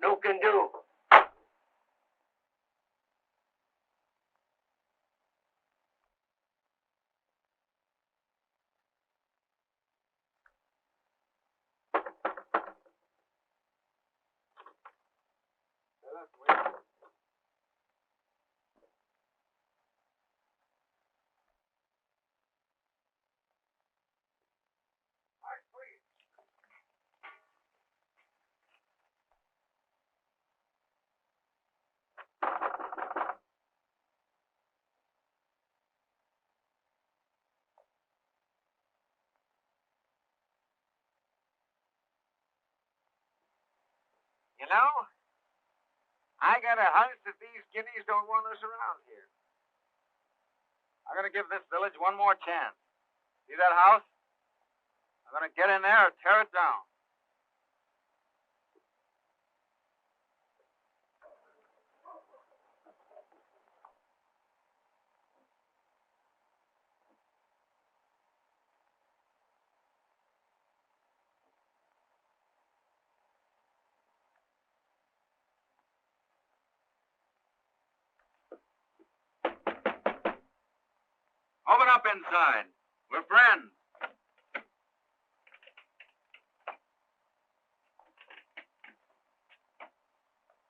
No can do. You know, I got a hunch that these guineas don't want us around here. I'm going to give this village one more chance. See that house? I'm going to get in there and tear it down. Open up inside. We're friends.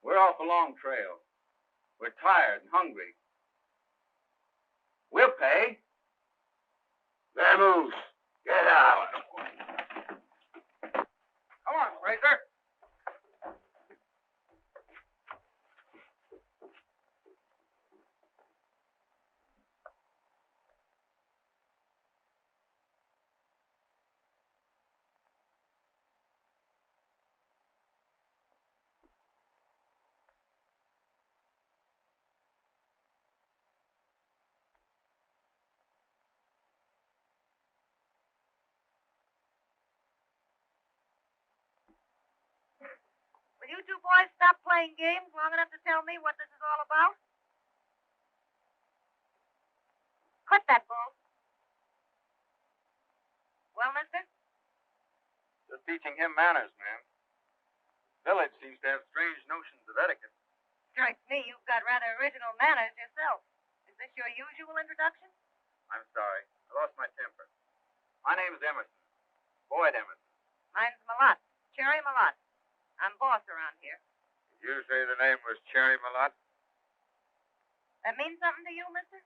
We're off a long trail. We're tired and hungry. We'll pay. Vamoose, get out. Come on, Fraser. Will you two boys stop playing games long enough to tell me what this is all about? Quit that, Bull. Well, mister? Just teaching him manners, ma'am. Village seems to have strange notions of etiquette. Strikes me you've got rather original manners yourself. Is this your usual introduction? I'm sorry. I lost my temper. My name's Emerson. Boyd Emerson. Mine's Malott. Cherry Malott. I'm boss around here. Did you say the name was Cherry Malott? That means something to you, mister?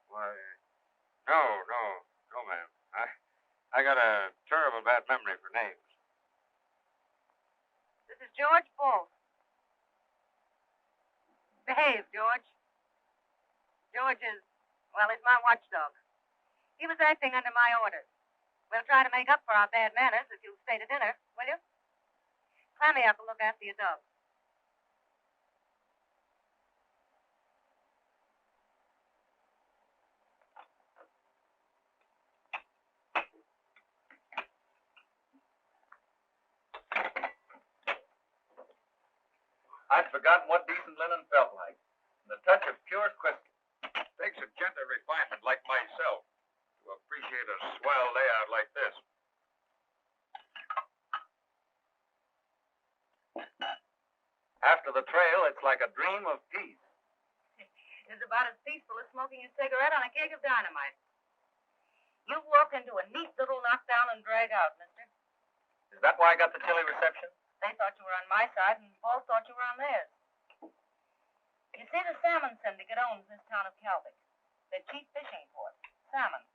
Why, no, ma'am. I got a terrible bad memory for names. This is George Bull. Behave, George. George is, well, he's my watchdog. He was acting under my orders. We'll try to make up for our bad manners if you'll stay to dinner, will you? Climb me up and look after your dog. I'd forgotten what decent linen felt like. And the touch of pure whiskey. Takes a gentle refinement like myself to appreciate a swell layout like this. of the trail, it's like a dream of peace. It's about as peaceful as smoking a cigarette on a cake of dynamite. You walked into a neat little knockdown and drag out, mister. Is that why I got the chilly reception? They thought you were on my side, and Paul thought you were on theirs. You see, the salmon syndicate owns this town of Calvic. Their chief fishing port, salmon.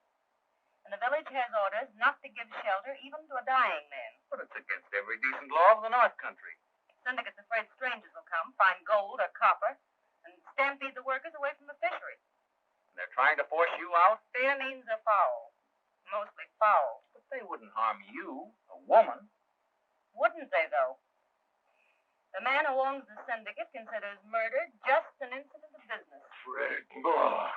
And the village has orders not to give shelter even to a dying man. But it's against every decent law of the North Country. Syndicate's afraid strangers will come, find gold or copper, and stampede the workers away from the fishery. They're trying to force you out? Their means are foul. Mostly foul. But they wouldn't harm you, a woman. Wouldn't they, though? The man who owns the syndicate considers murder just an incident of business. Fred Moss.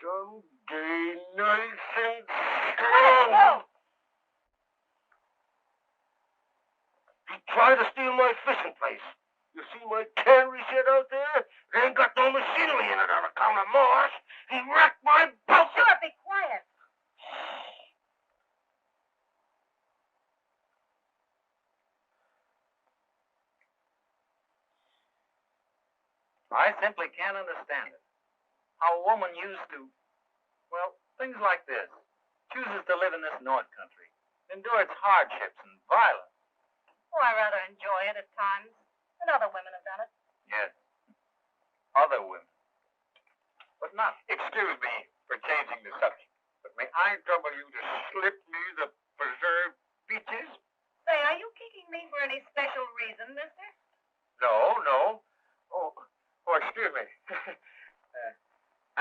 Someday nice and strong. He tried to steal my fishing place. You see my cannery shed out there? It ain't got no machinery in it on account of Moss. He wrecked my boat. Sure, be quiet. I simply can't understand it. How a woman used to, well, things like this, chooses to live in this North Country, endure its hardships and violence. Oh, I rather enjoy it at times. And other women have done it. Yes, other women. But not. Excuse me for changing the subject, but may I trouble you to slip me the preserved peaches? Say, are you kicking me for any special reason, mister? No. Oh, excuse me.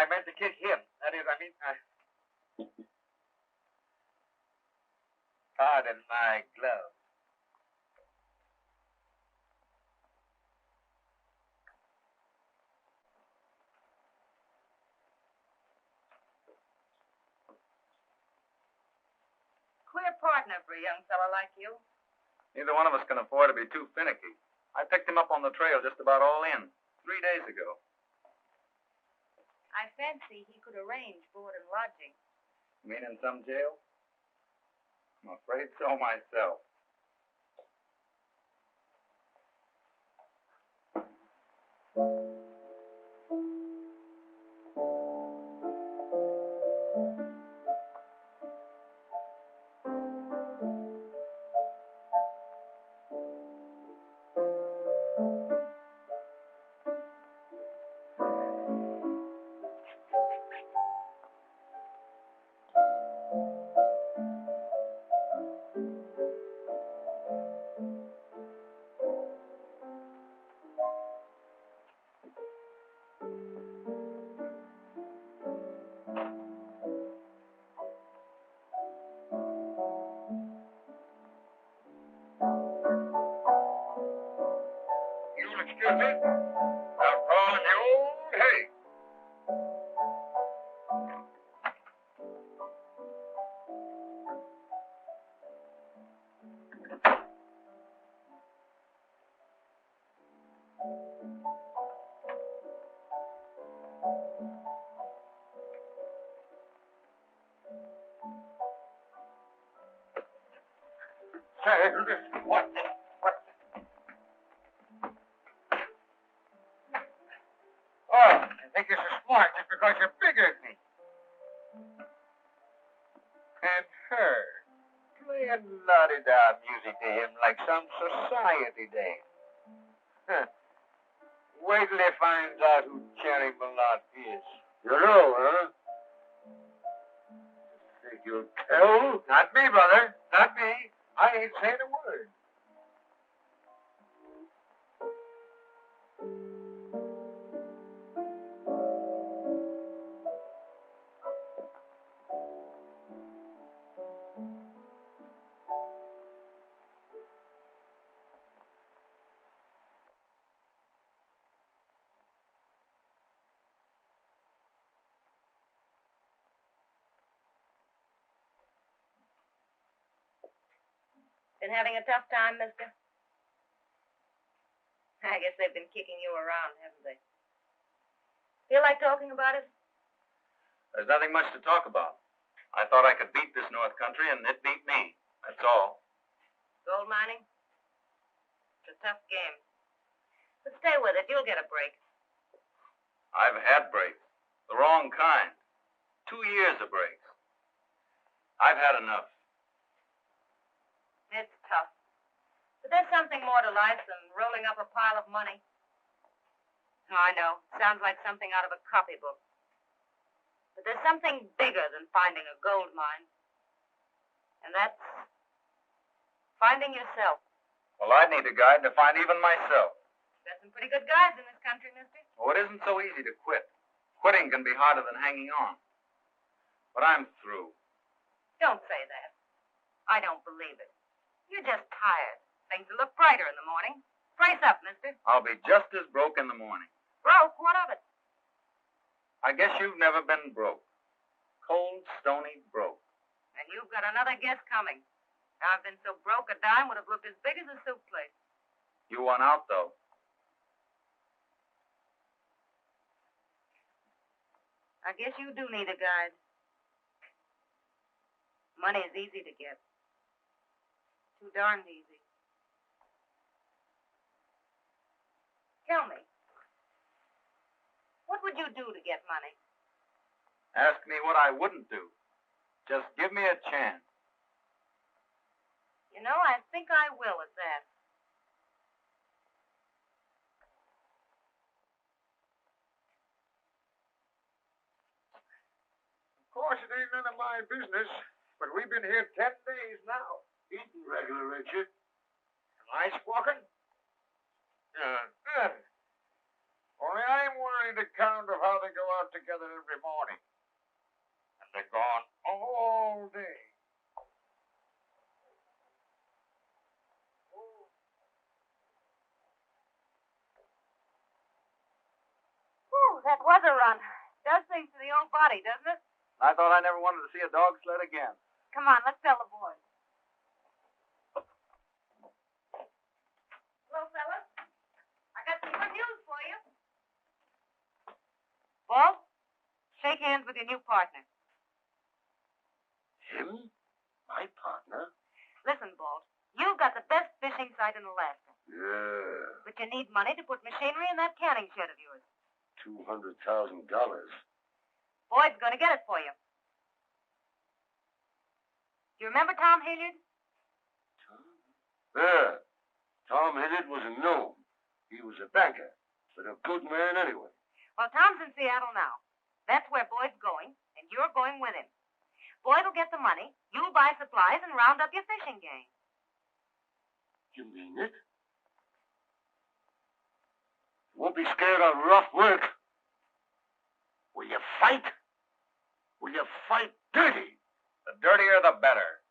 I meant to kick him. That is, pardon my glove. Queer partner for a young fellow like you. Neither one of us can afford to be too finicky. I picked him up on the trail just about all in, 3 days ago. I fancy he could arrange board and lodging. You mean in some jail? I'm afraid so myself. Excuse me? I'm calling you old hay. What? Oh, I think you're so smart just because you're bigger than me. And her, playing la-di-da music to him like some society dame. Huh. Wait till he finds out who Cherry Malott is. You know, huh? Think you'll tell? Not me, brother. Not me. I ain't saying a word. Been having a tough time, mister? I guess they've been kicking you around, haven't they? Feel like talking about it? There's nothing much to talk about. I thought I could beat this North Country, and it beat me. That's all. Gold mining? It's a tough game. But stay with it. You'll get a break. I've had breaks. The wrong kind. 2 years of breaks. I've had enough. It's tough. But there's something more to life than rolling up a pile of money. Oh, I know. Sounds like something out of a copybook. But there's something bigger than finding a gold mine. And that's finding yourself. Well, I'd need a guide to find even myself. Got some pretty good guides in this country, mister. Oh, it isn't so easy to quit. Quitting can be harder than hanging on. But I'm through. Don't say that. I don't believe it. You're just tired. Things will look brighter in the morning. Brace up, mister. I'll be just as broke in the morning. Broke? What of it? I guess you've never been broke. Cold, stony broke. And you've got another guess coming. I've been so broke a dime would have looked as big as a soup plate. You won out, though. I guess you do need a guide. Money is easy to get. Too darned easy. Tell me, what would you do to get money? Ask me what I wouldn't do. Just give me a chance. You know, I think I will at that. Of course, it ain't none of my business, but we've been here 10 days now. Eating regular, ain't you? Am I squawking? Only I'm worried account of how they go out together every morning. And they're gone all day. Whew, that was a run. Does things to the old body, doesn't it? I thought I never wanted to see a dog sled again. Come on, let's tell the boys. Hello, fellas. I got some good news for you. Walt, shake hands with your new partner. Him? My partner? Listen, Walt, you've got the best fishing site in Alaska. Yeah. But you need money to put machinery in that canning shed of yours. $200,000. Boyd's going to get it for you. Do you remember Tom Hilliard? Yeah. Tom Hilliard was a gnome. He was a banker, but a good man anyway. Well, Tom's in Seattle now. That's where Boyd's going, and you're going with him. Boyd will get the money, you'll buy supplies, and round up your fishing gang. You mean it? You won't be scared of rough work. Will you fight? Will you fight dirty? The dirtier, the better.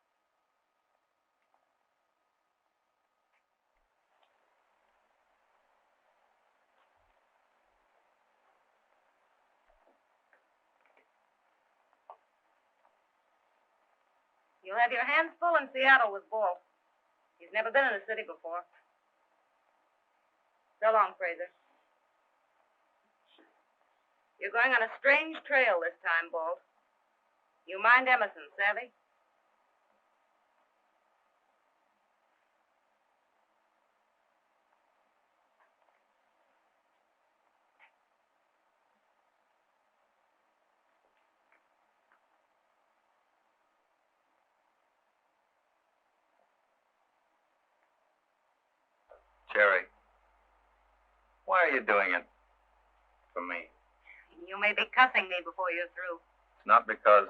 You'll have your hands full in Seattle with Walt. He's never been in a city before. So long, Fraser. You're going on a strange trail this time, Walt. You mind Emerson, savvy? Jerry, why are you doing it for me? You may be cussing me before you're through. It's not because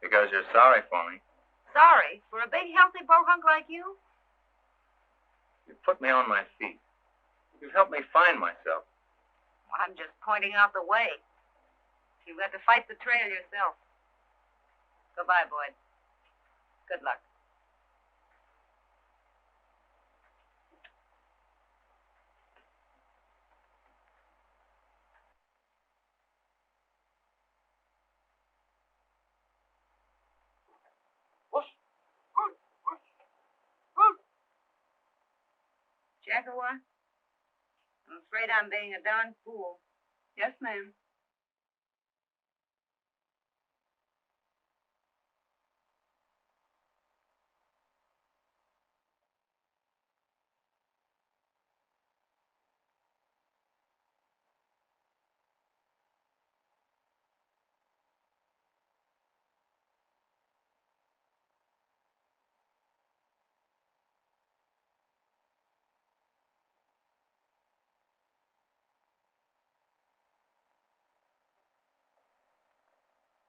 you're sorry for me. Sorry? For a big, healthy bohunk like you? You put me on my feet. You've helped me find myself. I'm just pointing out the way. You've got to fight the trail yourself. Goodbye, Boyd. Good luck. Jackawa? I'm afraid I'm being a darn fool. Yes, ma'am.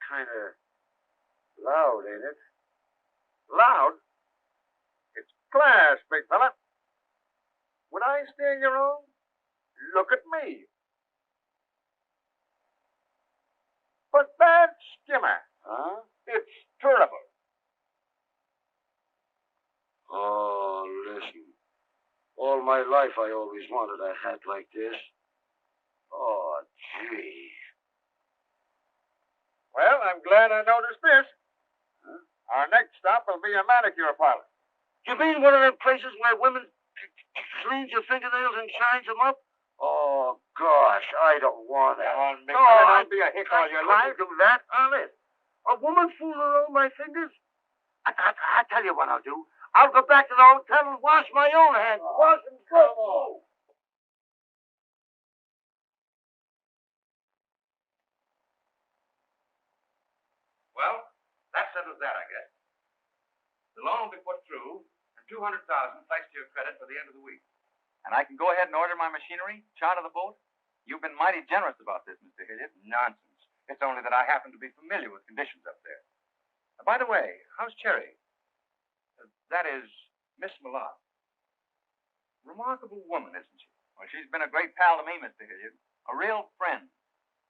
kind of loud, ain't it? Loud? It's class, big fella. Would I steer your own? Look at me. But that skimmer. Huh? It's terrible. Oh, listen. All my life I always wanted a hat like this. Oh, gee. Well, I'm glad I noticed this. Huh? Our next stop will be a manicure parlor. You mean one of them places where women cleans your fingernails and shines them up? Oh, gosh, I don't want it. Come on, Mick. Oh, Don't be a hick all your I life. do that, honest. A woman fooling around my fingers? I tell you what I'll do. I'll go back to the hotel and wash my own hands. Wash them good. Well, that settles that, I guess. The loan will be put through, and $200,000 placed to your credit for the end of the week. And I can go ahead and order my machinery, charter the boat? You've been mighty generous about this, Mr. Hilliard. Nonsense. It's only that I happen to be familiar with conditions up there. By the way, how's Cherry? That is, Miss Millard. Remarkable woman, isn't she? Well, she's been a great pal to me, Mr. Hilliard. A real friend.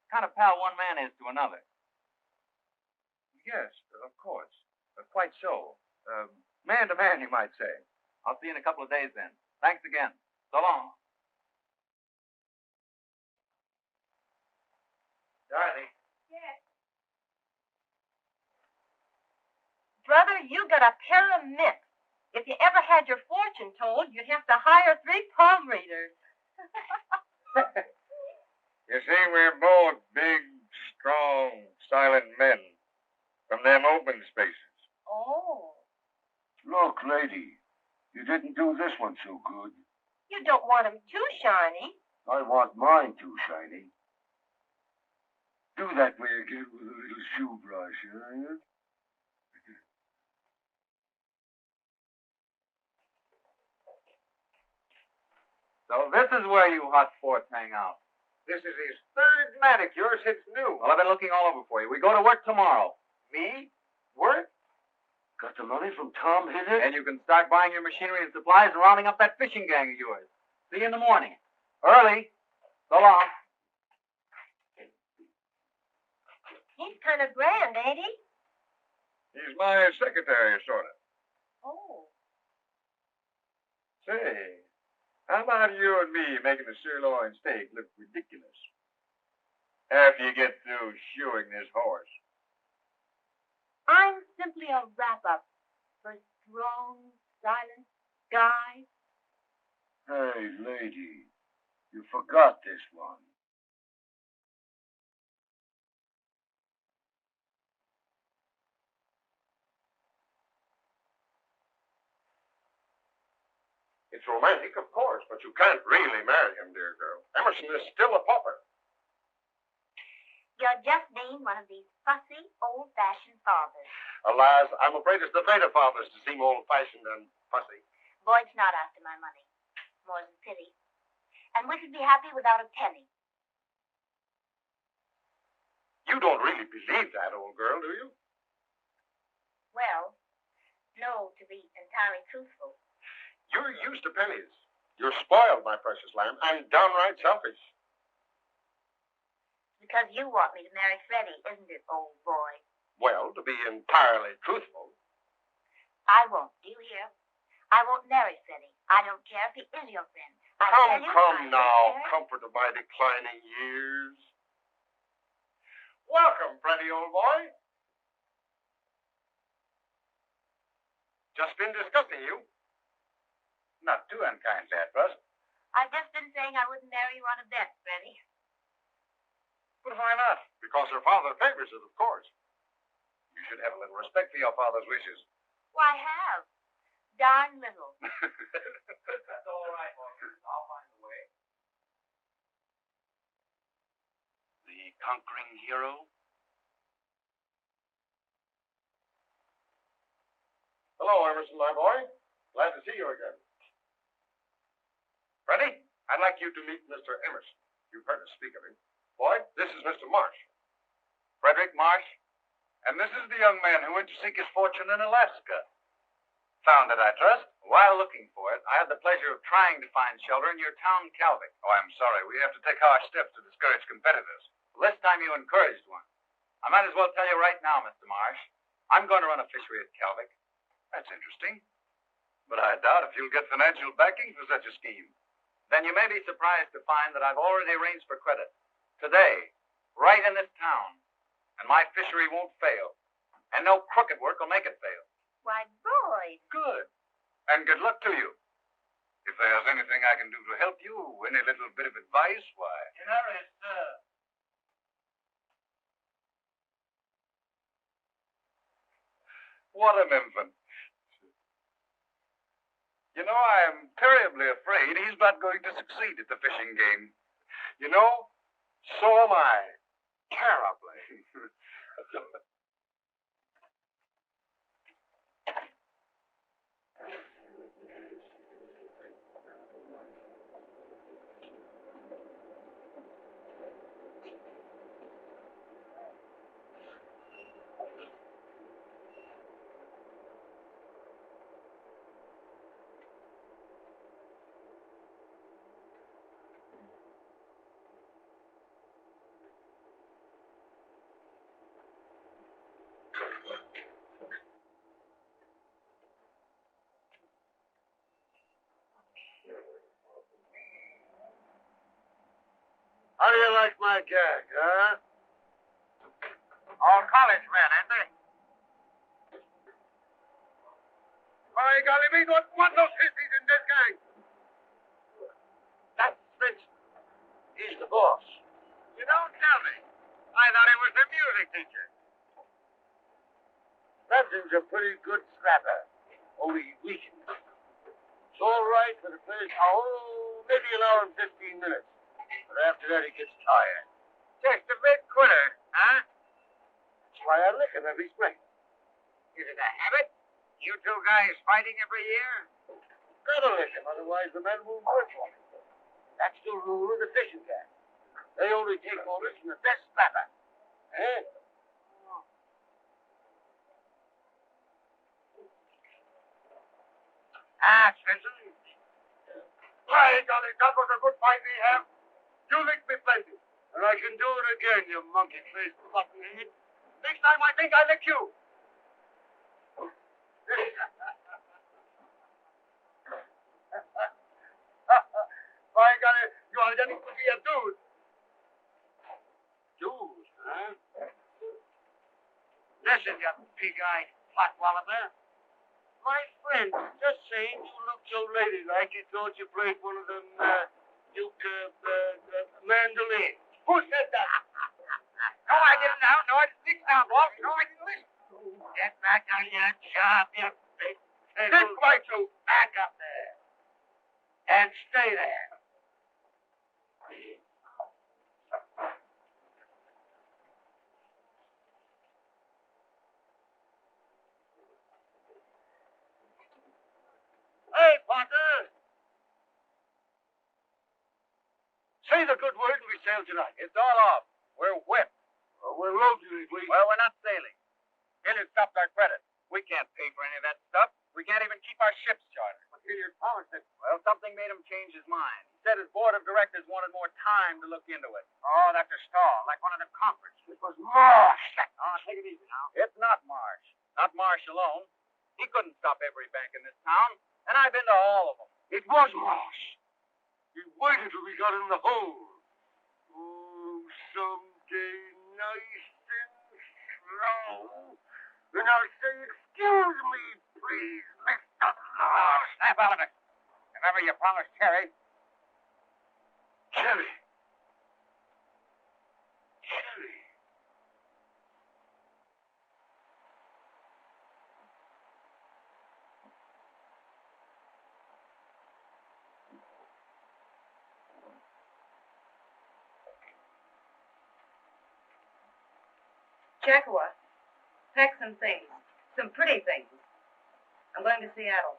Kind of pal one man is to another. Yes, of course. Quite so. Man to man, you might say. I'll see you in a couple of days then. Thanks again. So long. Dorothy. Yes. Brother, you got a pair of mitts. If you ever had your fortune told, you'd have to hire 3 palm readers. You see, we're both big, strong, silent men from them open spaces. Oh. Look, lady, you didn't do this one so good. You don't want 'em too shiny. I want mine too shiny. Do that way again with a little shoe brush, huh? So this is where you hot sports hang out. This is his 3rd manicure since new. Well, I've been looking all over for you. We go to work tomorrow. Me? Work? Got the money from Tom Hilliard? And you can start buying your machinery and supplies and rounding up that fishing gang of yours. See you in the morning. Early. So long. He's kind of grand, ain't he? He's my secretary, sort of. Oh. Say, how about you and me making the sirloin steak look ridiculous after you get through shoeing this horse? I'm simply a wrap-up for strong, silent guys. Hey, lady, you forgot this one. It's romantic, of course, but you can't really marry him, dear girl. Emerson is still a pauper. You're just being one of these fussy, old-fashioned fathers. Alas, I'm afraid it's the fate of fathers to seem old-fashioned and fussy. Boyd's not after my money. More than pity. And we could be happy without a penny. You don't really believe that, old girl, do you? Well, no, to be entirely truthful. You're used to pennies. You're spoiled, my precious lamb, and downright selfish. Because you want me to marry Freddie, isn't it, old boy? Well, to be entirely truthful. I won't. Do you hear? I won't marry Freddie. I don't care if he is your friend. Come now, comfort of my declining years. Welcome, Freddie, old boy. Just been discussing you. Not too unkindly at present. I've just been saying I wouldn't marry you on a bet, Freddie. But why not? Because her father favors it, of course. You should have a little respect for your father's wishes. Why, have. Darn little. That's all right, Walker. I'll find a way. The conquering hero? Hello, Emerson, my boy. Glad to see you again. Freddie, I'd like you to meet Mr. Emerson. You've heard us speak of him. Boyd, this is Mr. Marsh. Frederick Marsh? And this is the young man who went to seek his fortune in Alaska. Found it, I trust? While looking for it, I had the pleasure of trying to find shelter in your town, Calvic. Oh, I'm sorry. We have to take harsh steps to discourage competitors. Well, this time you encouraged one. I might as well tell you right now, Mr. Marsh. I'm going to run a fishery at Calvic. That's interesting. But I doubt if you'll get financial backing for such a scheme. Then you may be surprised to find that I've already arranged for credit. Today, right in this town. And my fishery won't fail. And no crooked work will make it fail. Why, Boyd. Good. And good luck to you. If there's anything I can do to help you, any little bit of advice, why... Canary, sir. What an infant. You know, I'm terribly afraid he's not going to succeed at the fishing game. You know, so am I. Terribly. How do you like my gag, huh? All college men, ain't they? By golly, we don't want no sissies in this gang. That's Vincent. He's the boss. You don't tell me. I thought he was the music teacher. Vincent's a pretty good scrapper. Only he's weakened. It's all right for the first hour, maybe an hour and 15 minutes. But after that, he gets tired. Just a big quitter, huh? That's why I lick him every spring. Is it a habit? You two guys fighting every year? Gotta lick him, otherwise the men won't work for me. That's the rule of the fishing gang. They only take orders from the best scrapper. Eh? Vincent. By golly, that was a good fight we have. You licked me plenty. And I can do it again, you monkey-faced buttonhead. Next time I think I lick you. By golly, you are getting to be a dude. Dude, huh? Listen, you pig-eyed flat-walloper. My friend, just saying you look so ladylike, you thought you played one of them, mandolins. Who said that? No, I didn't know. No, I didn't listen now, boss. No, I didn't listen. Get back on your job, you big... Sit right you back up there. And stay there. Hey, partner. Say the good word and we sail tonight. It's all off. We're whipped. We're loaded, we. Well, we're not sailing. Hilliard stopped our credit. We can't pay for any of that stuff. We can't even keep our ships chartered. But Hilliard promised it. Well, something made him change his mind. He said his board of directors wanted more time to look into it. Oh, that's a stall, like one of the conferences. It was Marsh. Oh, take it easy now. It's not Marsh. Not Marsh alone. He couldn't stop every bank in this town, and I've been to all of them. It was Marsh. He waited till we got in the hole. Oh, someday nice and slow. And I'll say, excuse me, please, Mr. Oh, snap out of it. Remember you promised Terry. Cherry. Cherry. Checkawa. Pack some things. Some pretty things. I'm going to Seattle.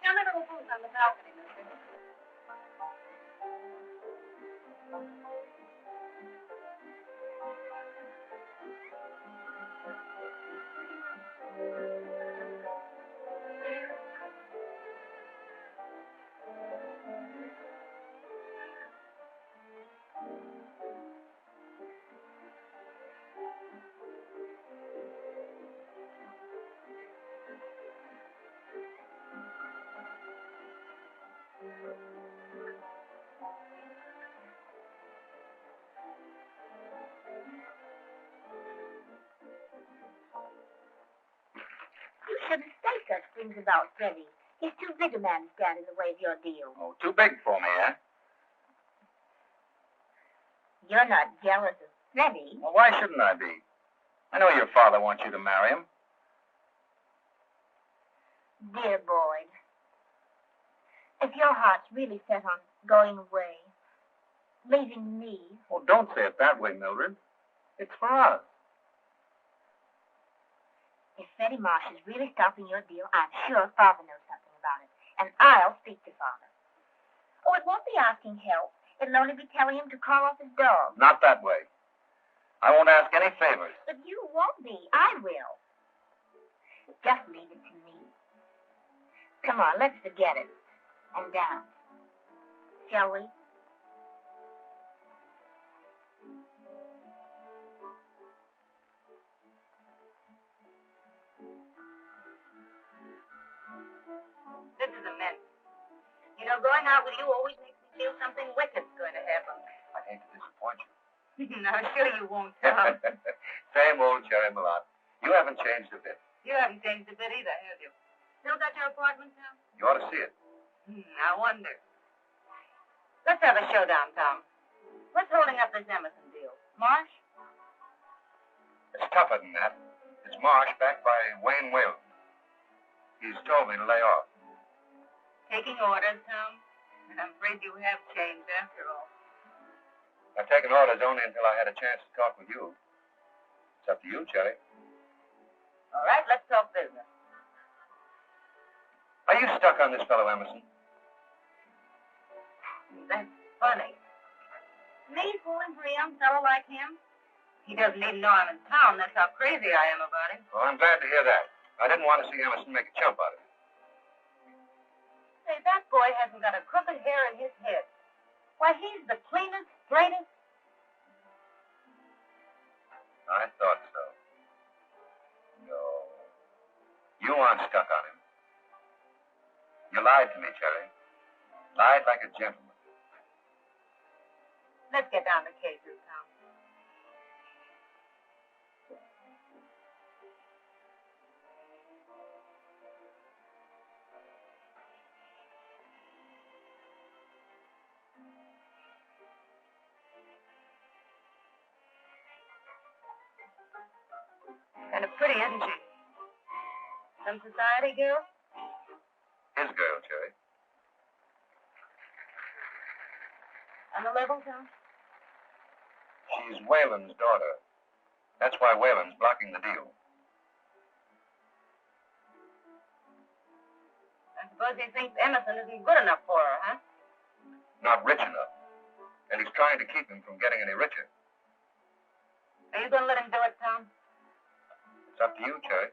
Tell me little booth on the balcony, mister. You shouldn't say such things about Freddie. He's too big a man to stand in the way of your deal. Oh, too big for me, eh? You're not jealous of Freddie. Well, why shouldn't I be? I know your father wants you to marry him. Dear Boyd, if your heart's really set on going away, leaving me, Oh, don't say it that way, Mildred. It's for us. if Freddie Marsh is really stopping your deal, I'm sure Father knows something about it, and I'll speak to Father. Oh, it won't be asking help. It'll only be telling him to call off his dog. Not that way. I won't ask any favors. But you won't be. I will. Just leave it to me. Come on, let's forget it. And down. Shall we? This is immense. You know, going out with you always makes me feel something wicked's going to happen. I hate to disappoint you. No, sure you won't, Tom. Same old cherry Malott. You haven't changed a bit. You haven't changed a bit either, have you? Still got your apartment, Tom? You ought to see it. I wonder. Let's have a showdown, Tom. What's holding up this Emerson deal? Marsh? It's tougher than that. It's Marsh backed by Wayne Whalen. He's told me to lay off. Taking orders, Tom? And I'm afraid you have changed after all. I've taken orders only until I had a chance to talk with you. It's up to you, Cherry. All right, let's talk business. Are you stuck on this fellow Emerson? That's funny. Me falling for a young fellow like him? He doesn't even know I'm in town. That's how crazy I am about him. Well, I'm glad to hear that. I didn't want to see Emerson make a chump out of it. Say, that boy hasn't got a crooked hair in his head. Why, he's the cleanest, straightest. I thought so. No. You aren't stuck on him. You lied to me, Cherry. Lied like a gentleman. Let's get down to cases, Tom. Kind of pretty, isn't she? Some society girl? His girl, Cherry. On the level, Tom? She's Whalen's daughter. That's why Whalen's blocking the deal. I suppose he thinks Emerson isn't good enough for her, huh? Not rich enough. And he's trying to keep him from getting any richer. Are you going to let him do it, Tom? It's up to you, Cherry.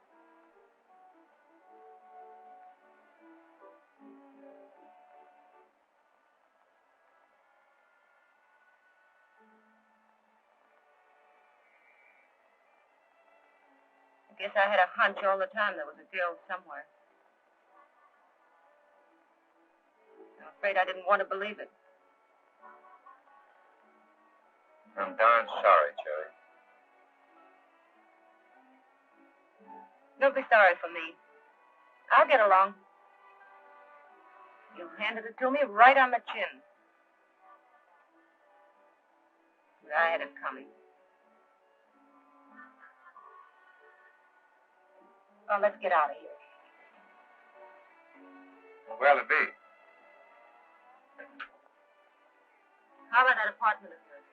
I guess I had a hunch all the time there was a deal somewhere. I'm afraid I didn't want to believe it. I'm darn sorry, Cherry. Don't be sorry for me. I'll get along. You handed it to me right on the chin. But I had it coming. Oh, let's get out of here. Where'll it be? How about that apartment of yours?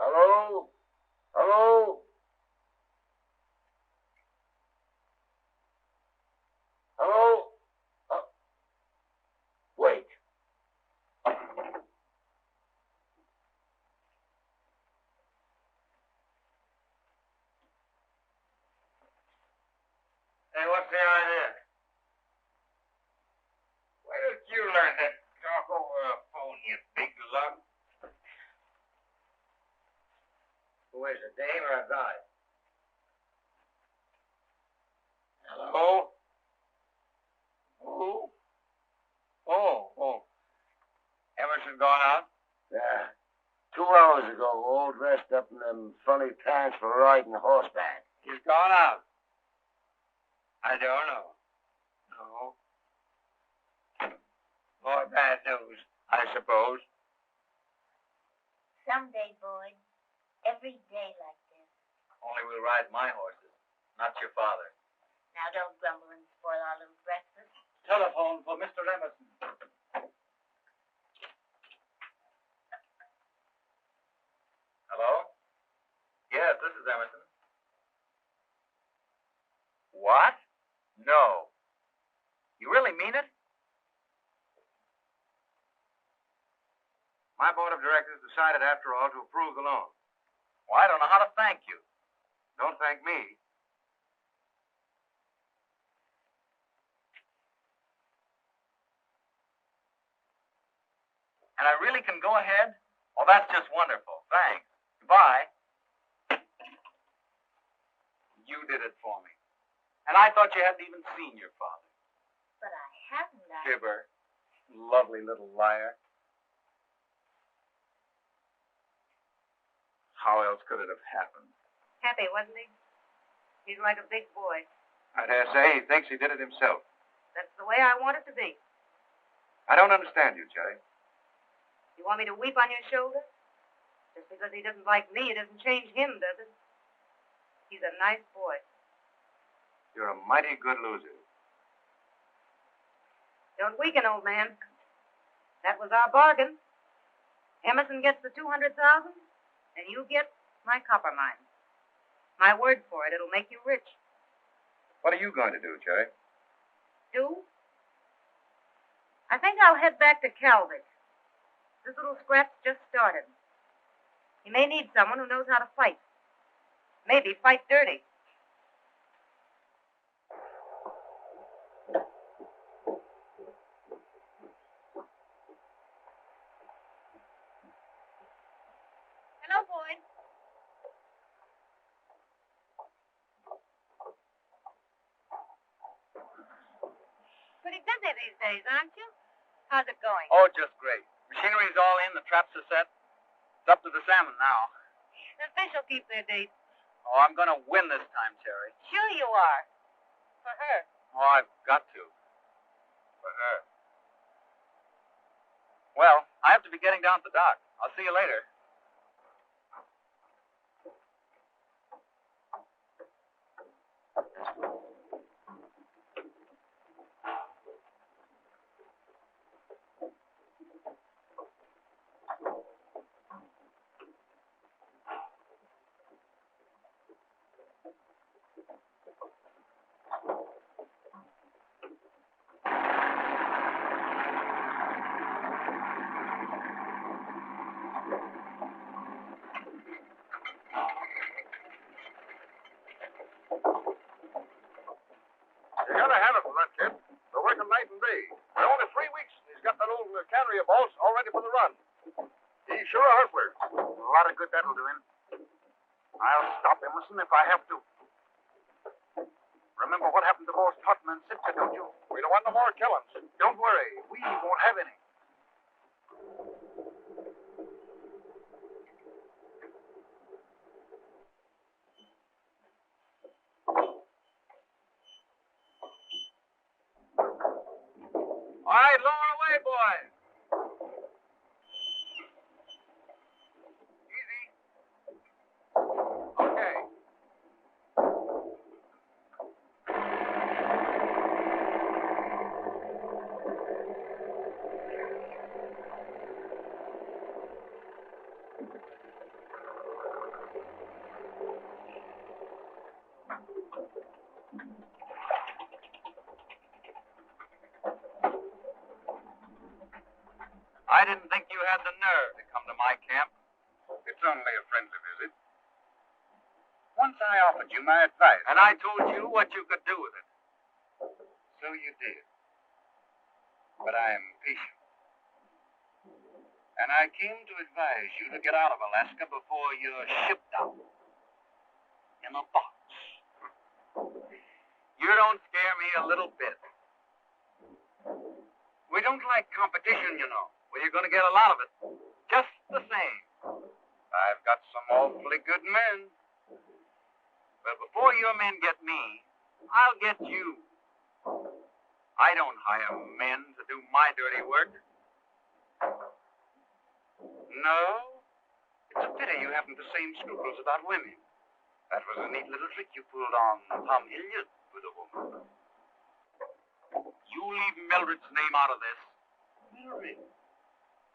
Hello? Hello? Hello? Wait. Hey, what's the idea? Where did you learn to talk over a phone, you big lug? Who is it, dame or a guy? Hello? Who? Oh. Emerson gone out? Yeah. 2 hours ago, all dressed up in them funny pants for riding horseback. He's gone out. I don't know. No. More bad news, I suppose. Someday, Boyd. Every day like this. Only we'll ride my horses, not your father. Now don't grumble and spoil our little breakfast. Telephone for Mr. Emerson. Hello? Yes, this is Emerson. What? No. You really mean it? My board of directors decided, after all, to approve the loan. Well, I don't know how to thank you. Don't thank me. And I really can go ahead? Oh, that's just wonderful. Thanks. Goodbye. You did it for me. And I thought you hadn't even seen your father. But I haven't. Fibber. Lovely little liar. How else could it have happened? Happy, wasn't he? He's like a big boy. I dare say he thinks he did it himself. That's the way I want it to be. I don't understand you, Cherry. You want me to weep on your shoulder? Just because he doesn't like me, it doesn't change him, does it? He's a nice boy. You're a mighty good loser. Don't weaken, old man. That was our bargain. Emerson gets the $200,000, and you get my copper mine. My word for it, it'll make you rich. What are you going to do, Cherry? Do? I think I'll head back to Calvic. This little scrap's just started. He may need someone who knows how to fight. Maybe fight dirty. Hello, Boyd. Pretty busy these days, aren't you? How's it going? Oh, just great. Machinery's all in, the traps are set. It's up to the salmon now. The fish will keep their date. Oh, I'm going to win this time, Cherry. Sure you are. For her. Oh, I've got to. For her. Well, I have to be getting down to the dock. I'll see you later. You gotta have it for that kid. They're working night and day. For only 3 weeks, and he's got that old cannery of balls all ready for the run. He's sure a hustler. A lot of good that'll do him. I'll stop Emerson if I have to. Remember what happened to both Hatton and Sitka, don't you? We don't want no more killings. Don't worry. We won't have any. right, lower away, boys. Easy. Okay. I didn't think you had the nerve to come to my camp. It's only a friendly visit. Once I offered you my advice. And I told you what you could do with it. So you did. But I am patient. And I came to advise you to get out of Alaska before you're shipped out. In a box. You don't scare me a little bit. We don't like competition, you know. Well, you're going to get a lot of it. Just the same. I've got some awfully good men. But before your men get me, I'll get you. I don't hire men to do my dirty work. No? It's a pity you haven't the same scruples about women. That was a neat little trick you pulled on Tom Hilliard with a woman. You leave Mildred's name out of this. Mildred?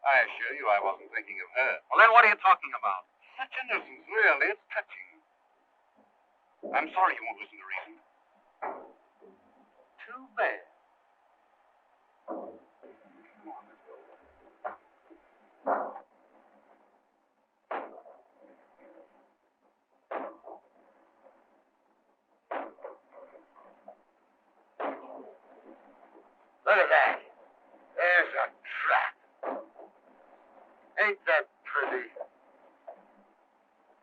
I assure you I wasn't thinking of her. Well, then what are you talking about? Such a nuisance, really. It's touching. I'm sorry you won't listen to reason. Too bad. Come on, let's go. Look at that. There's a trap. Ain't that pretty?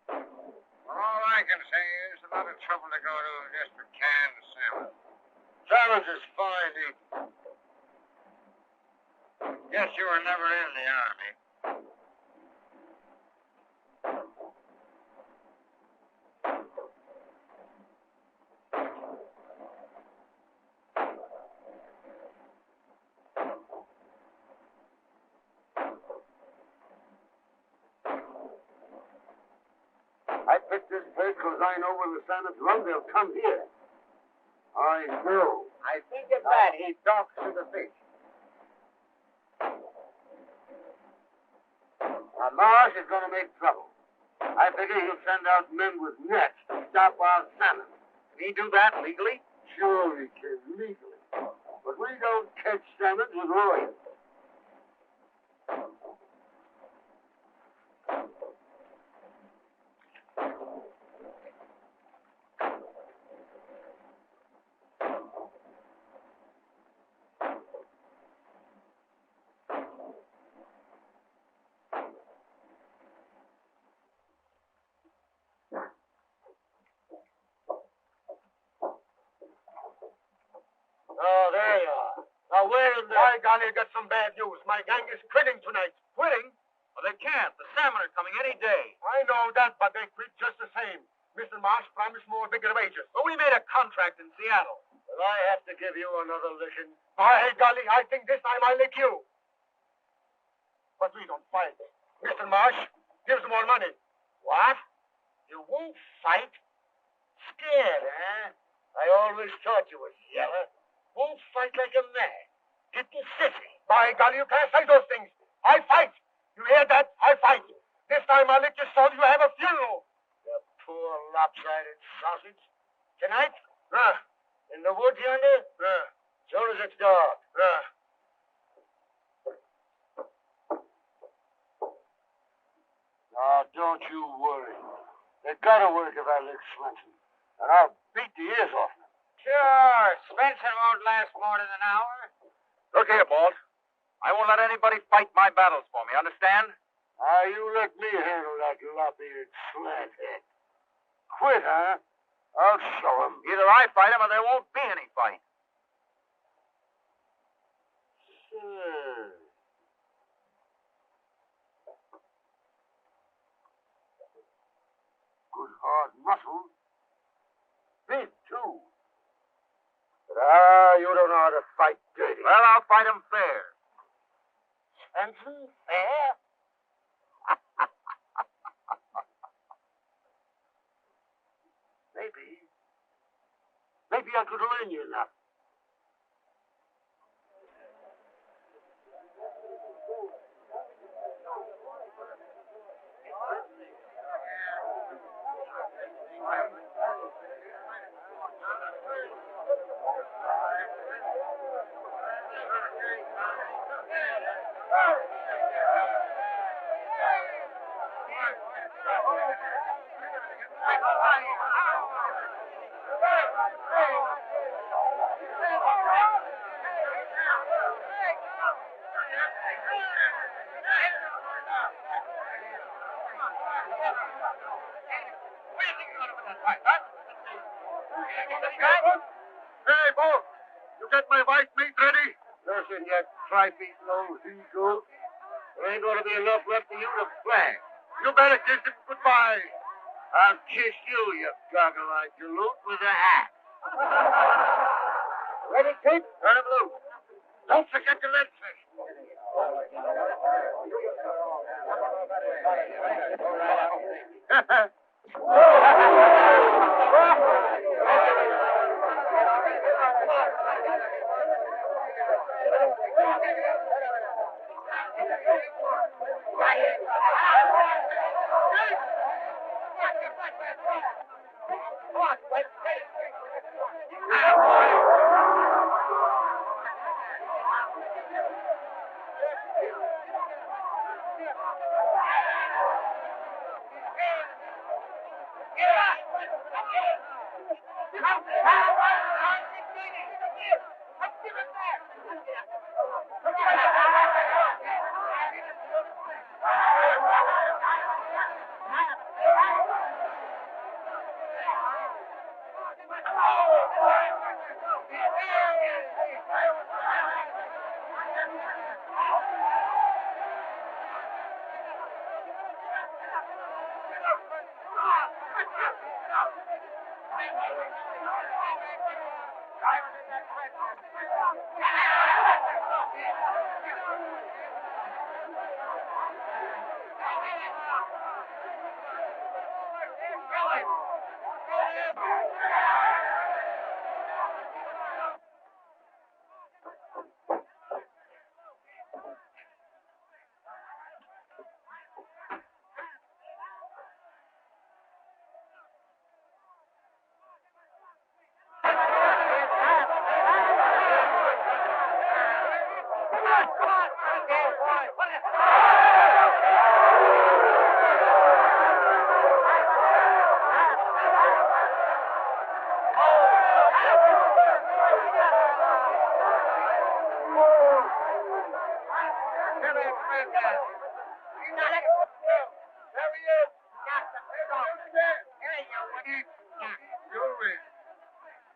Well, all I can say is a lot of trouble to go to just for canned salmon. Salmon's is fine eating. Guess you were never in the army. I picked this place because I know when the salmons run, they'll come here. I know. I think it's that he talks to the fish. Now, Marsh is going to make trouble. I figure he'll send out men with nets to stop our salmon. Can he do that legally? Sure he can, legally. But we don't catch salmon with lawyers. Oh, there you are. Now, where in the... By golly, I got some bad news. My gang is quitting tonight. Quitting? Well, they can't. The salmon are coming any day. I know that, but they quit just the same. Mr. Marsh promised more bigger wages. But we made a contract in Seattle. Well, I have to give you another licking. By golly, I think this time I'll lick you. But we don't fight. Mr. Marsh gives more money. What? You won't fight? Scared, huh? I always thought you was yeller. Won't fight like a man. Getting sissy. By golly, you can't say those things. I fight. You hear that? I fight. This time I'll lick you so you have a funeral. You poor lopsided sausage. Tonight? In the woods yonder? Soon as it's dark. Now, don't you worry. They gotta work if I lick Swenson. And I'll beat the ears off him. Sure. Spencer won't last more than an hour. Look here, Bolt. I won't let anybody fight my battles for me, understand? You let me handle that lop-eared slanthead. Quit, huh? I'll show him. Either I fight him or there won't be any fight. Sure. Good hard muscle. Big, too. But, you don't know how to fight dirty. Well, I'll fight him fair. Handsome? Fair? Maybe I could learn you enough. Hey, Bo, you got my white meat ready? Listen, you trifling old he-goat. There ain't gonna be enough left for you to flag. You better kiss him goodbye. I'll kiss you, you goggle-eyed galoot, with a hat. Ready, Pete? Turn him loose. Don't forget the lead fish.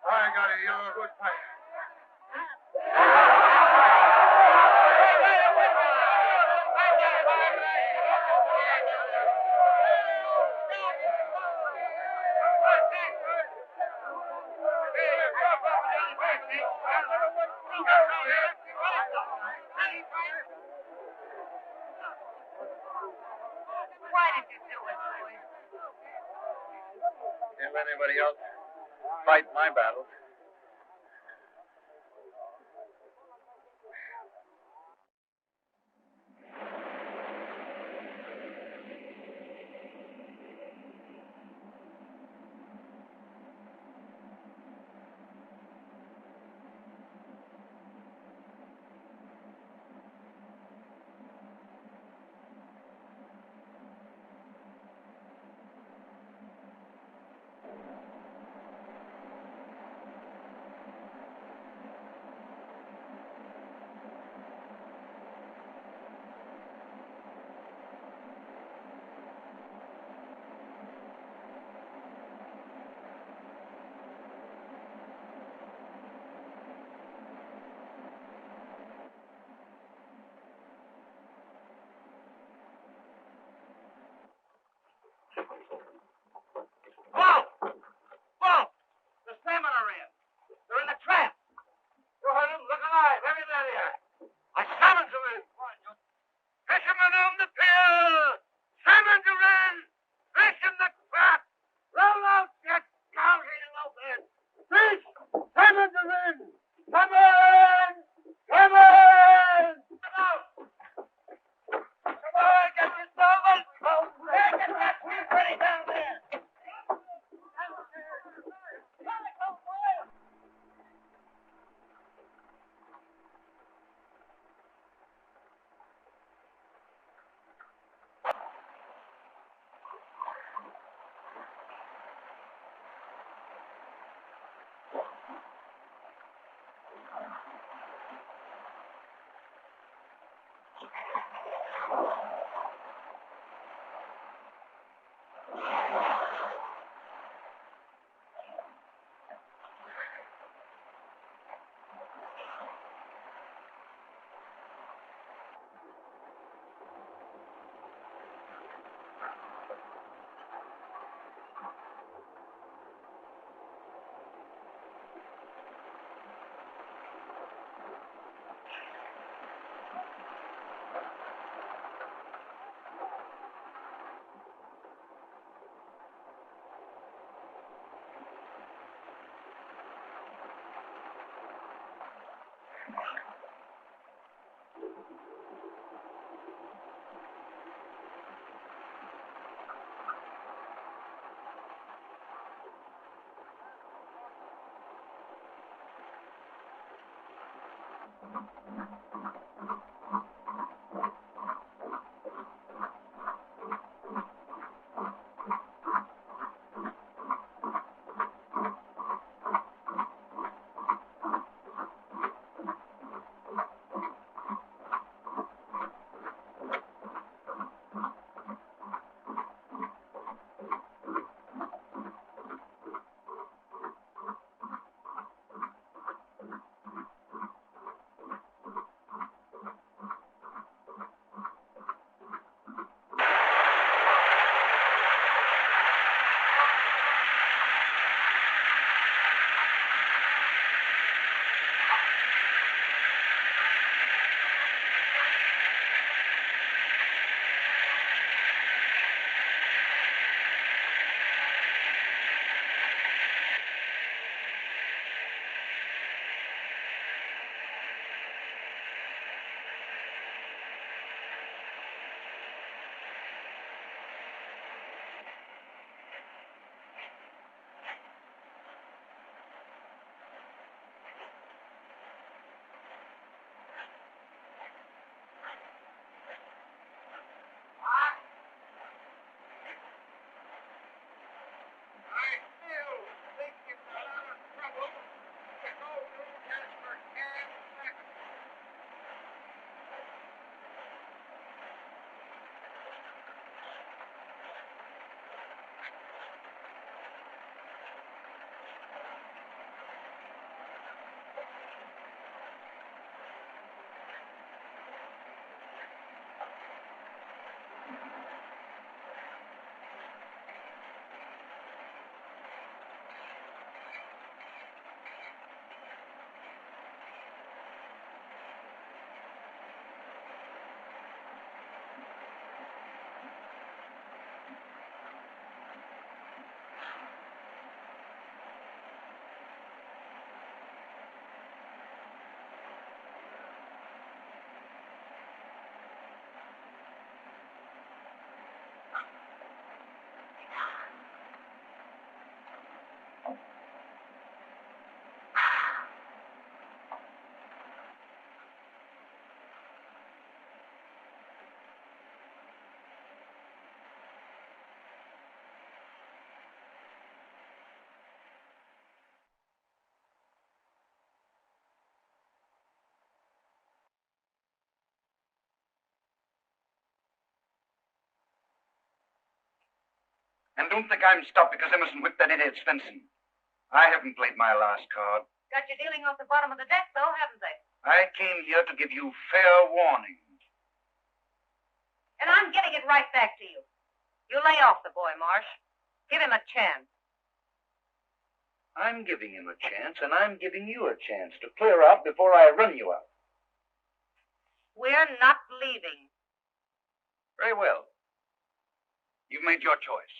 I got a yellow good fight. Why did you do it, Boyd? Can't let anybody else fight my battles. And don't think I'm stopped because Emerson whipped that idiot Svensson. I haven't played my last card. Got you dealing off the bottom of the deck, though, haven't they? I came here to give you fair warning. And I'm getting it right back to you. You lay off the boy, Marsh. Give him a chance. I'm giving him a chance, and I'm giving you a chance to clear out before I run you out. We're not leaving. Very well. You've made your choice.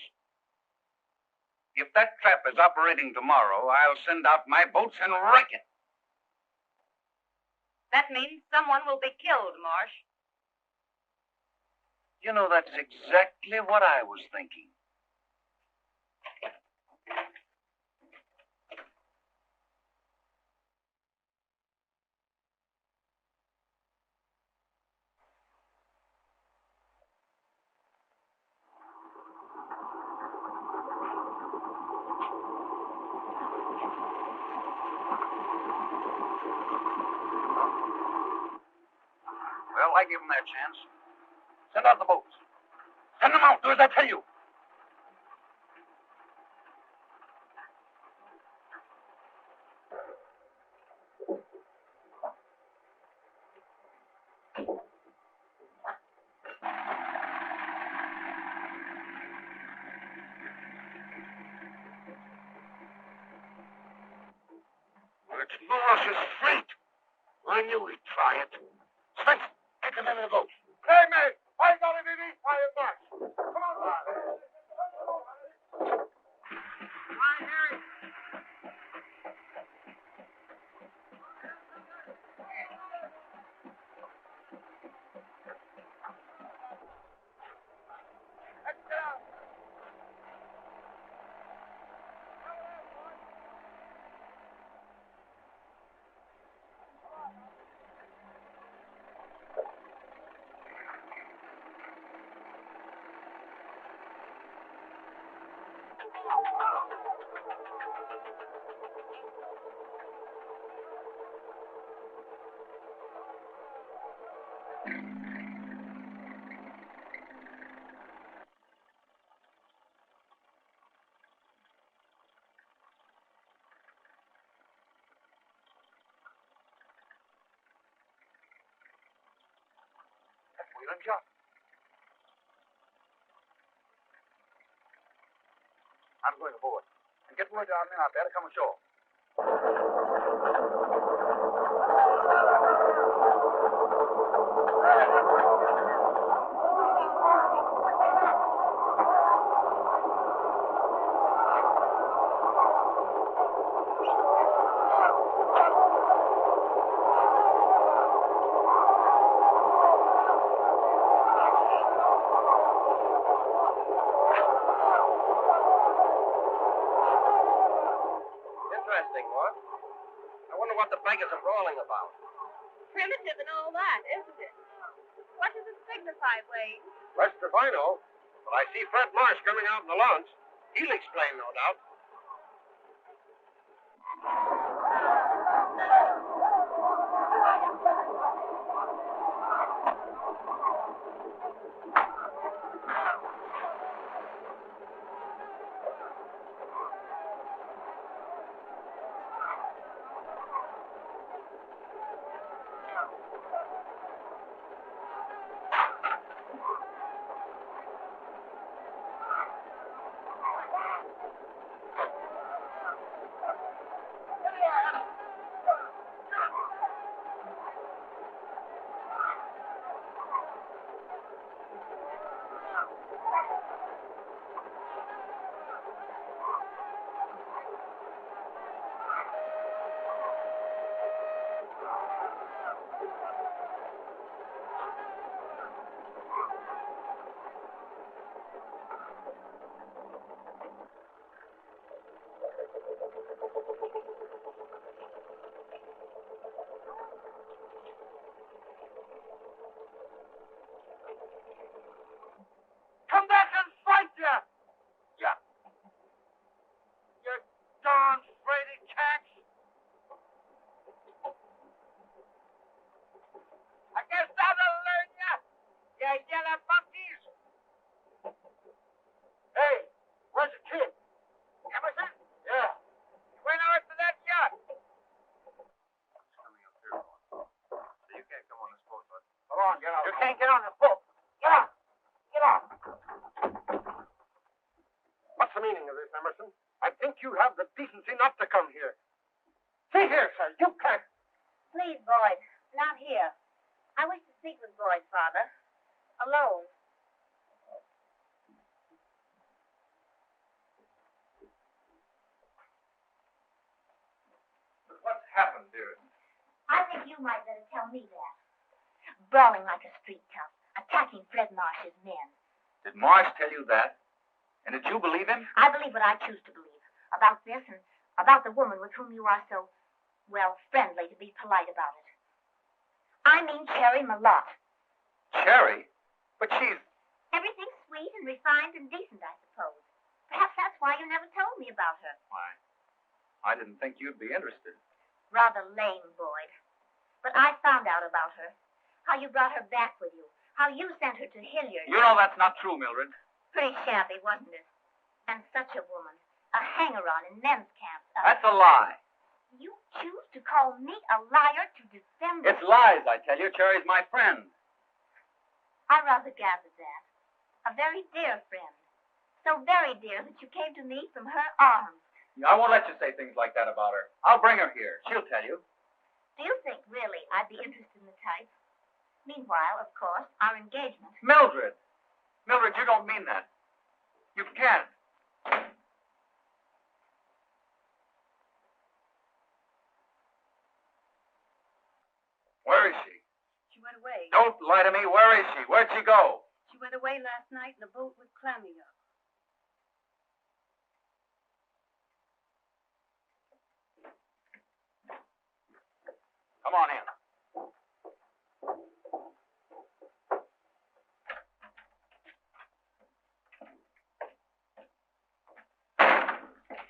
If that trap is operating tomorrow, I'll send out my boats and wreck it. That means someone will be killed, Marsh. You know, that's exactly what I was thinking. Well, I give them their chance. Send out the boats. Send them out. Do as I tell you. It's Marsh's fleet. I knew he'd try it. Spence, get them in the boat. Hey, man, I got it in each fire Marsh. Come on, Marsh. Right here. I'm going aboard. And get word to our men out there to come ashore. Primitive and all that, isn't it? What does it signify, Wade? Rest if I know. But I see Fred Marsh coming out in the launch. He'll explain, no doubt. Come back and fight ya! Ya. You darn fraidy cats! I guess that'll learn ya! You yellow monkeys! Hey, where's the kid? Emerson? Yeah. You went out to that yacht! It's coming up here, Boyd. So you can't come on this boat, bud. Come on, get out. You can't get on the boat! Get out! Get out! What's the meaning of this, Emerson? I think you have the decency not to come here. See here, sir, you can't. Please, Boyd, not here. I wish to speak with Boyd, Father. Alone. But what's happened, dearest? I think you might better tell me that. Brawling like a street tough, attacking Fred Marsh's men. Did Marsh tell you that? And did you believe him? I believe what I choose to believe about this and about the woman with whom you are so, well, friendly, to be polite about it. I mean Cherry Malott. Cherry? But she's... Everything sweet and refined and decent, I suppose. Perhaps that's why you never told me about her. Why, I didn't think you'd be interested. Rather lame, Boyd. But I found out about her. How you brought her back with you. How you sent her to Hilliard. You know that's not true, Mildred. Pretty shabby, wasn't it? And such a woman. A hanger-on in men's camps. That's a lie. You choose to call me a liar to defend her? It's lies, I tell you. Cherry's my friend. I rather gathered that. A very dear friend. So very dear that you came to me from her arms. I won't let you say things like that about her. I'll bring her here. She'll tell you. Do you think, really, I'd be interested in the type? Meanwhile, of course, our engagement. Mildred! Mildred, you don't mean that. You can't. Where is she? She went away. Don't lie to me. Where is she? Where'd she go? She went away last night and the boat was clamming up. Come on in.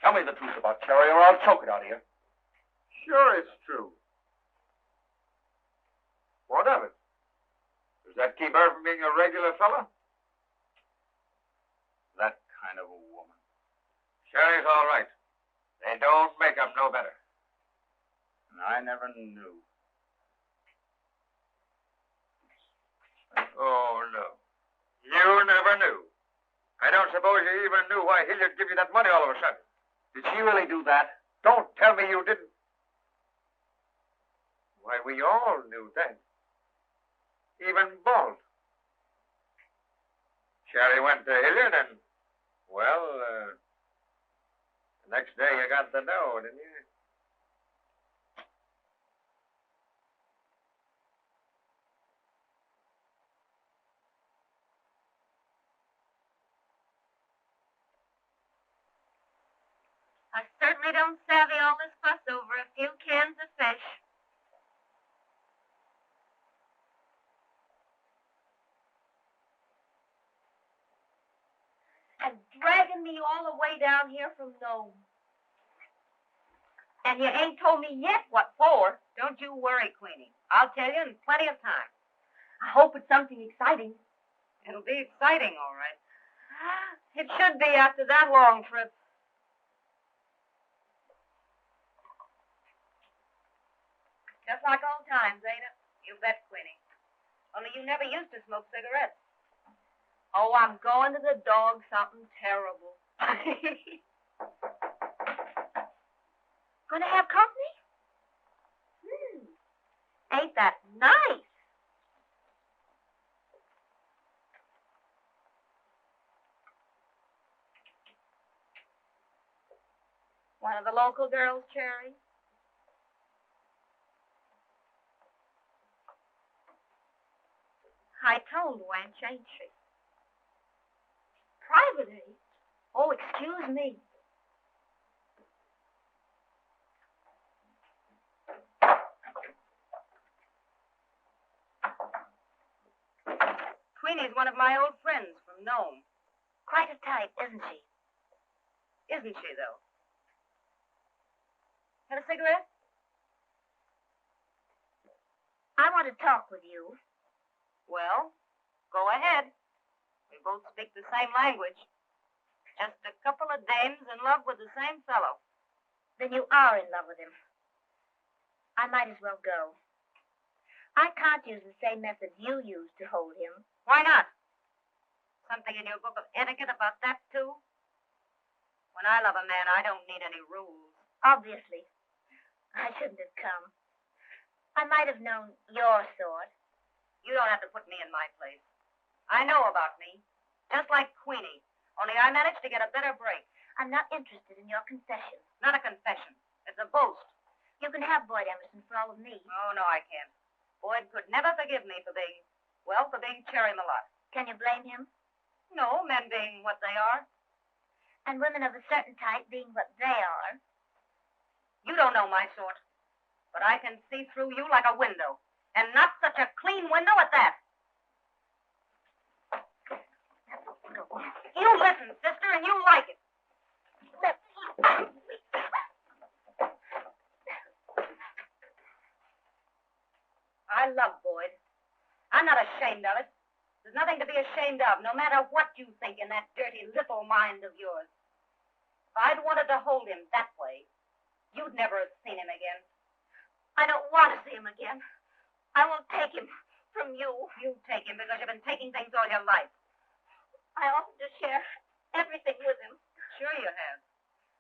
Tell me the truth about Cherry, or I'll choke it out of you. Sure it's true. What of it? that keep her from being a regular fella? That kind of a woman. Sherry's all right. They don't make up no better. And I never knew. Oh, no. You never knew. I don't suppose you even knew why Hilliard give you that money all of a sudden. Did she really do that? Don't tell me you didn't. Why, we all knew that. Even Bald. Sherry went to Hilliard and, well, the next day you got the dough, didn't you? I certainly don't savvy all this fuss over a few cans of fish. And dragging me all the way down here from Nome. And you ain't told me yet what for. Don't you worry, Queenie. I'll tell you in plenty of time. I hope it's something exciting. It'll be exciting, all right. It should be after that long trip. Just like old times, ain't it? You bet, Queenie. Only you never used to smoke cigarettes. Oh, I'm going to the dog something terrible. Gonna have company? Ain't that nice? One of the local girls, Cherry? High-toned wench, ain't she? Privately? Oh, excuse me. Queenie's one of my old friends from Nome. Quite a type, isn't she? Isn't she, though? Have a cigarette? I want to talk with you. Well, go ahead. We both speak the same language. Just a couple of dames in love with the same fellow. Then you are in love with him. I might as well go. I can't use the same methods you used to hold him. Why not? Something in your book of etiquette about that, too? When I love a man, I don't need any rules. Obviously. I shouldn't have come. I might have known your sort. You don't have to put me in my place. I know about me. Just like Queenie. Only I managed to get a better break. I'm not interested in your concession. Not a confession. It's a boast. You can have Boyd Emerson for all of me. Oh, no, I can't. Boyd could never forgive me for being Cherry Malott. Can you blame him? No, men being what they are. And women of a certain type being what they are. You don't know my sort. But I can see through you like a window. And not such a clean window at that. You listen, sister, and you like it. I love Boyd. I'm not ashamed of it. There's nothing to be ashamed of, no matter what you think in that dirty little mind of yours. If I'd wanted to hold him that way, you'd never have seen him again. I don't want to see him again. I won't take him from you. You take him because you've been taking things all your life. I offered to share everything with him. Sure you have.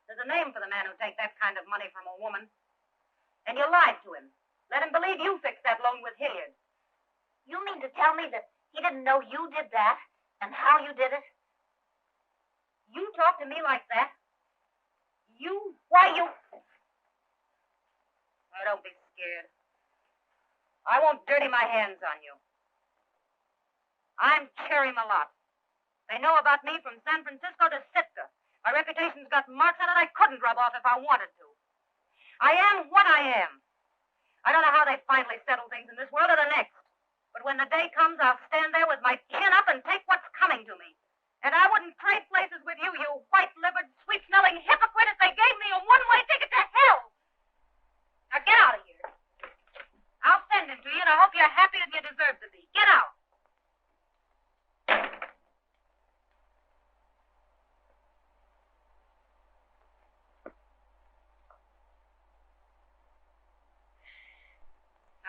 There's a name for the man who takes that kind of money from a woman. And you lied to him. Let him believe you fixed that loan with Hilliard. You mean to tell me that he didn't know you did that and how you did it? You talk to me like that? Why you... Oh, don't be scared. I won't dirty my hands on you. I'm Cherry Malott. They know about me from San Francisco to Sitka. My reputation's got marks on it I couldn't rub off if I wanted to. I am what I am. I don't know how they finally settle things in this world or the next. But when the day comes, I'll stand there with my chin up and take what's coming to me. And I wouldn't trade places with you, you white-livered, sweet-smelling hypocrite, if they gave me a one-way ticket to hell. Now get out of here. I'll send him to you, and I hope you're happy as you deserve to be. Get out.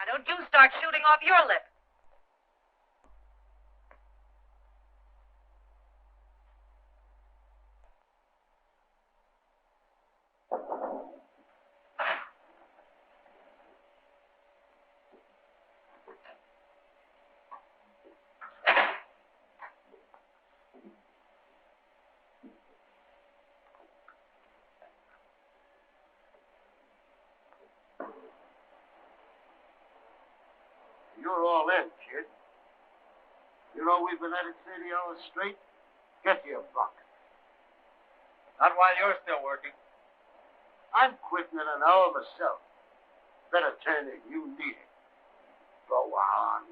don't you start shooting off your lip. You're all in, kid. You know we've been at it 30 hours straight? Get your bunk. Not while you're still working. I'm quitting in an hour myself. Better turn in. You need it. Go on.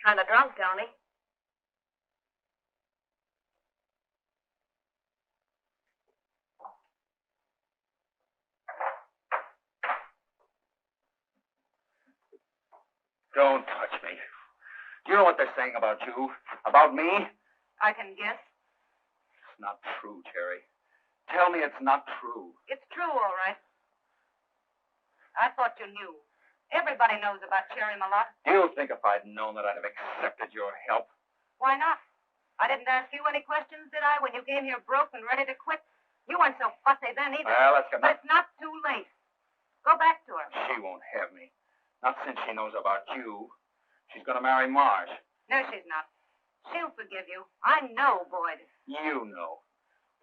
Kind of drunk, don't he? Don't touch me. Do you know what they're saying about you? About me? I can guess. It's not true, Terry. Tell me it's not true. It's true, all right. I thought you knew. Everybody knows about Cherry Malott. Do you think if I'd known that I'd have accepted your help? Why not? I didn't ask you any questions, did I, when you came here broke and ready to quit? You weren't so fussy then either. Well, let's get But it's not too late. Go back to her. She won't have me. Not since she knows about you. She's going to marry Marsh. No, she's not. She'll forgive you. I know, Boyd. You know.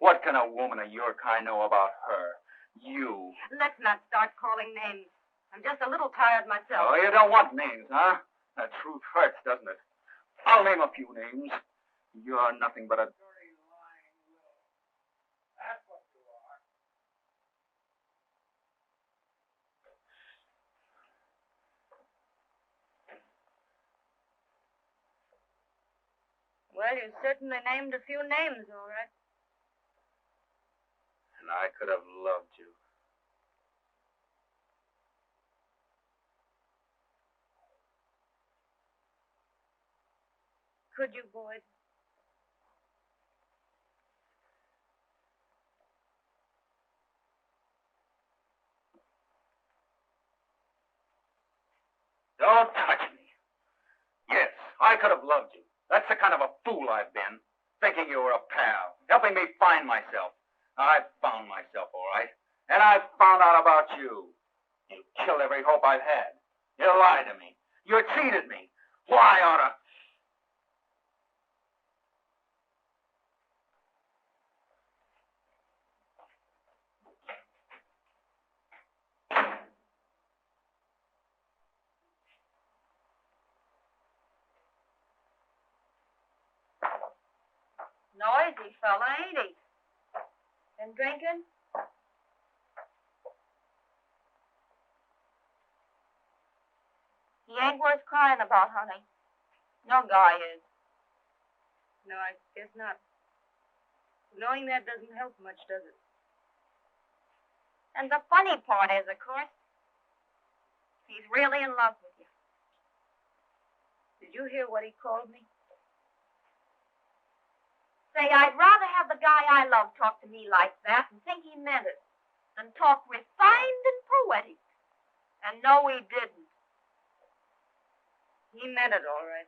What can a woman of your kind know about her? You. Let's not start calling names. I'm just a little tired myself. Oh, you don't want names, huh? The truth hurts, doesn't it? I'll name a few names. You're nothing but a dirty, lying little. That's what you are. Well, you certainly named a few names, all right. And I could have loved you. Could you, Boyd? Don't touch me. Yes, I could have loved you. That's the kind of a fool I've been. Thinking you were a pal. Helping me find myself. I've found myself, all right. And I've found out about you. You killed every hope I've had. You lied to me. You cheated me. Why oughta... Noisy fella, ain't he? Been drinking? He ain't worth crying about, honey. No guy is. No, I guess not. Knowing that doesn't help much, does it? And the funny part is, of course, he's really in love with you. Did you hear what he called me? Say, I'd rather have the guy I love talk to me like that and think he meant it than talk refined and poetic and know he didn't. He meant it, all right.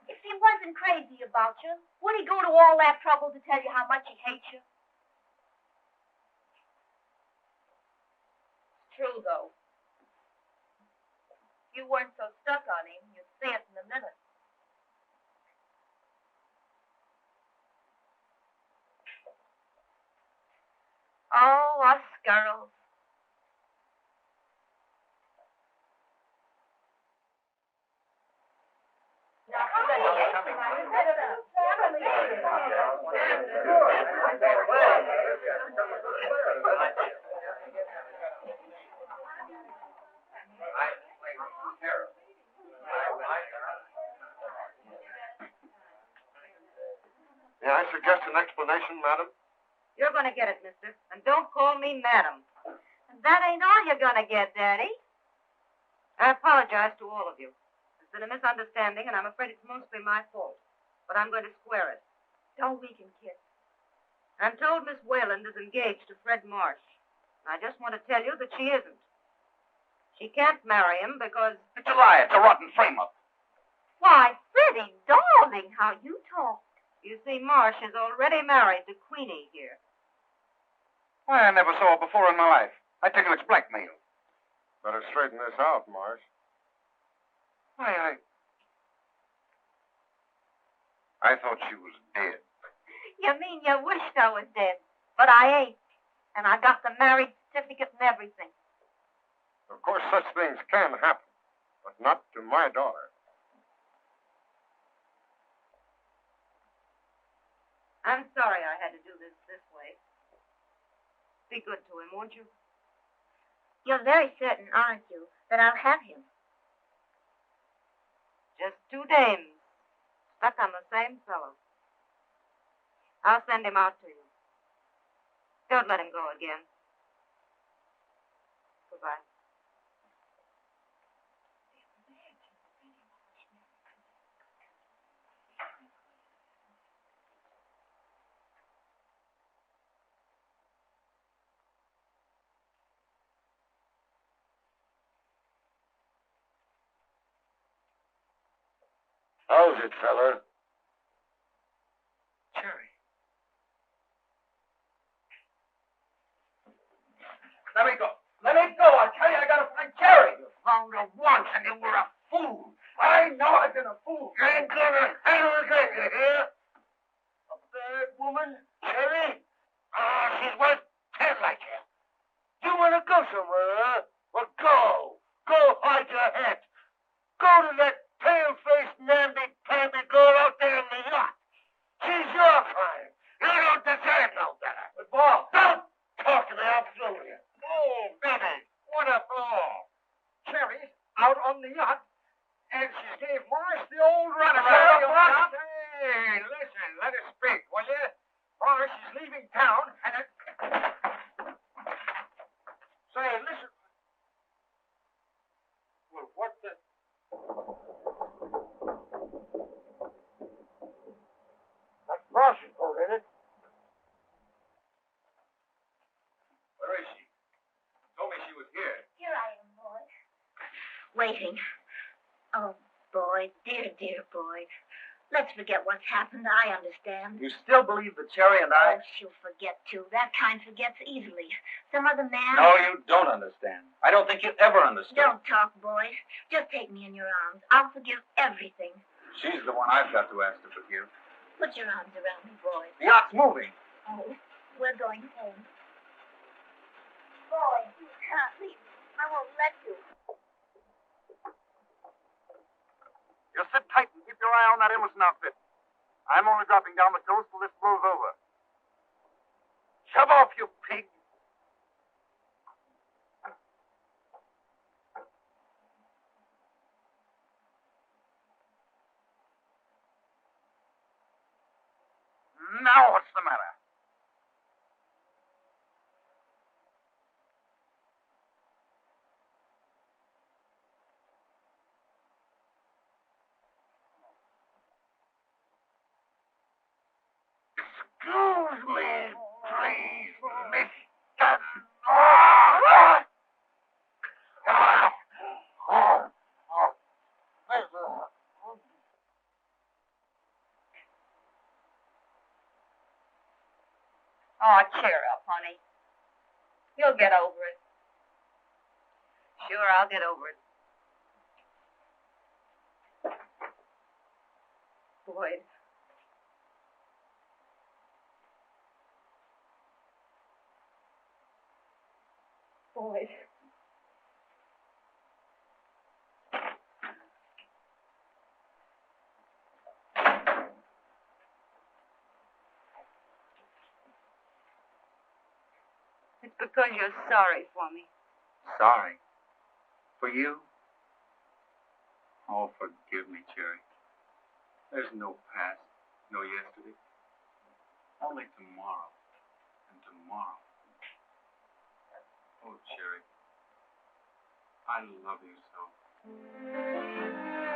If he wasn't crazy about you, would he go to all that trouble to tell you how much he hates you? It's true, though. If you weren't so stuck on him, you'd see it in a minute. Oh, us girls. suggest an explanation, madam? You're going to get it, mister. And don't call me madam. And that ain't all you're going to get, Daddy. I apologize to all of you. There's been a misunderstanding, and I'm afraid it's mostly my fault. But I'm going to square it. Don't weaken, kid. I'm told Miss Wayland is engaged to Fred Marsh. And I just want to tell you that she isn't. She can't marry him because... It's a lie. It's a rotten frame-up. Why, Freddie, darling, how you talk. You see, Marsh is already married to Queenie here. Why, I never saw her before in my life. I take it it's blackmail. Better straighten this out, Marsh. I thought she was dead. You mean you wished I was dead, but I ain't. And I got the marriage certificate and everything. Of course, such things can happen, but not to my daughter. I'm sorry I had to do this way. Be good to him, won't you? You're very certain, aren't you, that I'll have him? Just two dames stuck on the same fellow. I'll send him out to you. Don't let him go again. Goodbye. How's it, fella? Cherry. Let me go. Let me go. I tell you, I gotta find Cherry. You found her once and you were a fool. I know I've been a fool. You ain't gonna handle it again, you hear? A bad woman, Cherry? She's worth 10 like you. You wanna go somewhere, huh? Well, go. Go hide your head. Go to that pale-faced, namby-pamby girl out there in the yacht. She's your kind. You don't deserve no better. But, Bob, don't talk to me. I'll throw you. Oh, baby, what a blow. Cherry's out on the yacht, and she gave Morris the old runaround. Hey, listen, let us speak, will you? Morris is leaving town, and it... Say, listen. Well, what the... That's Marsh's boat, isn't it? Where is she? Told me she was here. Here I am, Boyd. Waiting. Oh, Boyd, dear, dear Boyd. Let's forget what's happened. I understand. You still believe that Cherry and Oh, she'll forget, too. That kind forgets easily. Some other man... No, you don't understand. I don't think you ever understood. Don't talk, Boyd. Just take me in your arms. I'll forgive everything. She's the one I've got to ask to forgive. Put your arms around me, Boyd. The yacht's moving. Oh, we're going home. Boyd, you can't leave me. I won't let you. You sit tight and keep your eye on that Emerson outfit. I'm only dropping down the coast till this blows over. Shove off, you pig. Now what's the matter? Excuse me, please, Mr. Oh, cheer up, honey. You'll get over it. Sure, I'll get over it. Boyd. Boyd. It's because you're sorry for me. Sorry. For you? Oh, forgive me, Cherry. There's no past, no yesterday. Only tomorrow. And tomorrow. Oh, Cherry. I love you so.